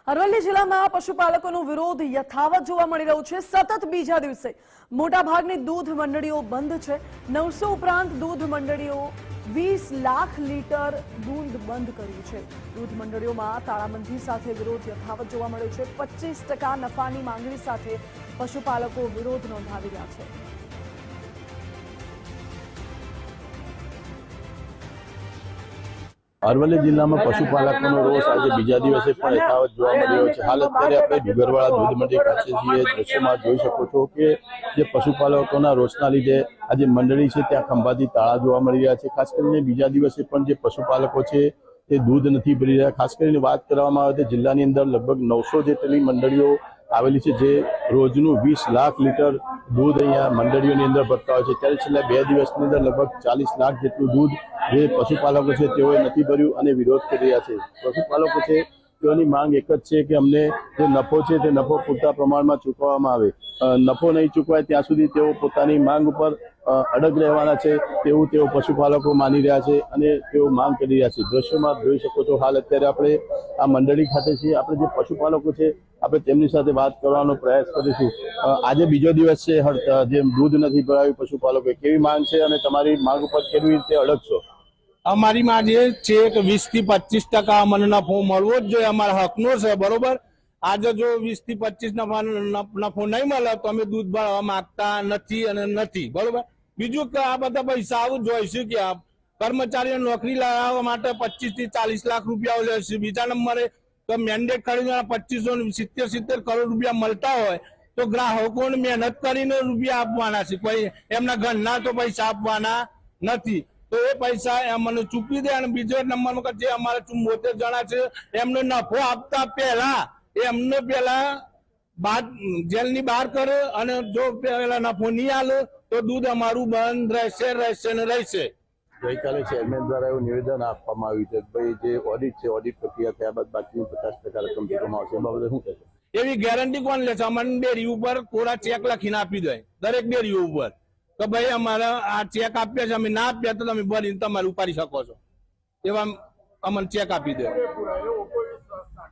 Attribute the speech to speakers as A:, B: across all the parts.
A: અરવલ્લી જિલ્લામાં પશુપાલકોનો વિરોધ યથાવત જોવા મળી રહ્યો છે। સતત બીજા દિવસે મોટાભાગની દૂધ મંડળીઓ બંધ છે। 900 ઉપરાંત દૂધ મંડળીઓ 20 લાખ લીટર દૂધ બંધ કર્યું છે। દૂધ મંડળીઓમાં તાળાબંધી સાથે વિરોધ યથાવત જોવા મળ્યો છે। 25% નફાની માંગણી સાથે પશુપાલકો વિરોધ નોંધાવી રહ્યા છે।
B: અરવલ્લી જિલ્લામાં પશુપાલકોનો રોષ આજે બીજા દિવસે પણ યથાવત જોવા મળી રહ્યો છે। હાલ અત્યારે આપણે ડુંગરવાડા દૂધ મંડળી ખાતે છીએ। દ્રશ્યમાં જોઈ શકો છો કે જે પશુપાલકોના રોષના લીધે આજે મંડળી છે ત્યાં ખંભાતી તાળા જોવા મળી રહ્યા છે। ખાસ કરીને બીજા દિવસે પણ જે પશુપાલકો છે તે દૂધ નથી ભરી રહ્યા। ખાસ કરીને વાત કરવામાં આવે તો જિલ્લાની અંદર લગભગ 900 જેટલી મંડળીઓ આવેલી છે જે રોજનું 20 લાખ લીટર દૂધ અહીંયા મંડળીઓની અંદર ભરતા હોય છે। ત્યારે છેલ્લા 2 દિવસની અંદર લગભગ 40 લાખ જેટલું દૂધ જે પશુપાલકો છે તેઓએ નથી ભર્યું અને વિરોધ કરી રહ્યા છે। પશુપાલકો છે તેઓની માંગ એક જ છે કે અમને જે નફો છે તે નફો પૂરતા પ્રમાણમાં ચૂકવવામાં આવે। નફો નહીં ચૂકવાય ત્યાં સુધી તેઓ પોતાની માંગ ઉપર અડગ રહેવાના છે તેવું તેઓ પશુપાલકો માની રહ્યા છે અને તેઓ માંગ કરી રહ્યા છે। દ્રશ્યોમાં જોઈ શકો છો હાલ અત્યારે આપણે આ મંડળી ખાતે છીએ। આપણે જે પશુપાલકો છે આપણે તેમની સાથે વાત કરવાનો પ્રયાસ કરીશું। આજે બીજો દિવસ છે જે દૂધ નથી ભરાયું પશુપાલકો કેવી માંગ છે અને તમારી માંગ ઉપર કેવી રીતે અડગશો?
C: અમારી માં જે છે કે 20 થી 25% અમને નફો મળવો જ જોઈએ, અમારા હકનો છે, બરોબર। આજે જો 20 થી 25 નફો નહીં મળે તો અમે દૂધ ભરવા માંગતા નથી અને નથી, બરોબર। બીજું કે આ બધા પૈસા આવું જોઈએ છે કે કર્મચારીઓ નોકરી લાવવા માટે 25 થી 40 લાખ રૂપિયા લે છે। બીજા નંબરે તો મેન્ડેટ ખરીદવાના 2570 કરોડ રૂપિયા મળતા હોય તો ગ્રાહકોને મહેનત કરીને રૂપિયા આપવાના છે, કોઈ એમના ઘરના તો પૈસા આપવાના નથી। તો એ પૈસા અમને ચૂકવી દે। અને બીજો નંબરમાં જે અમારે 74 જણા છે એમને નફો આપતા પહેલા એમને પેલા જેલની બહાર કરે અને જો પેલા નફો નહીં આલે તો દૂધ અમારું બંધ રહેશે ને રહેશે।
B: ગઈકાલે ચેરમેન દ્વારા એવું નિવેદન આપવામાં આવ્યું છે કે ભાઈ જે ઓડિટ છે ઓડિટ પ્રક્રિયા થયા બાદ બાકીની 50% રકમ ચૂકવવામાં આવશે। એ બાબતે શું કહેશો?
C: એવી ગેરંટી કોણ લે છે? અમને ડેરી ઉપર કોરા ચેક લખીને આપી દે દરેક ડેરી ઉપર કે ભાઈ અમારે આ ચેક આપ્યા છે, અમે ના આપ્યા તો તમે ભરીને તમારે ઉપાડી શકો છો, એવા અમને ચેક આપી દે।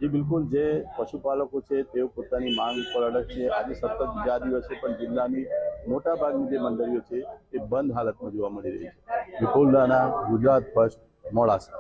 B: જે બિલકુલ જે પશુપાલકો છે તેઓ પોતાની માંગ ઉપર અડગ છે। આજે સતત બીજા દિવસે પણ જિલ્લાની મોટા ભાગની જે મંડળીઓ છે એ બંધ હાલતમાં જોવા મળી રહી છે। વિપુલ રાણા, ગુજરાત ફર્સ્ટ, મોડાસા।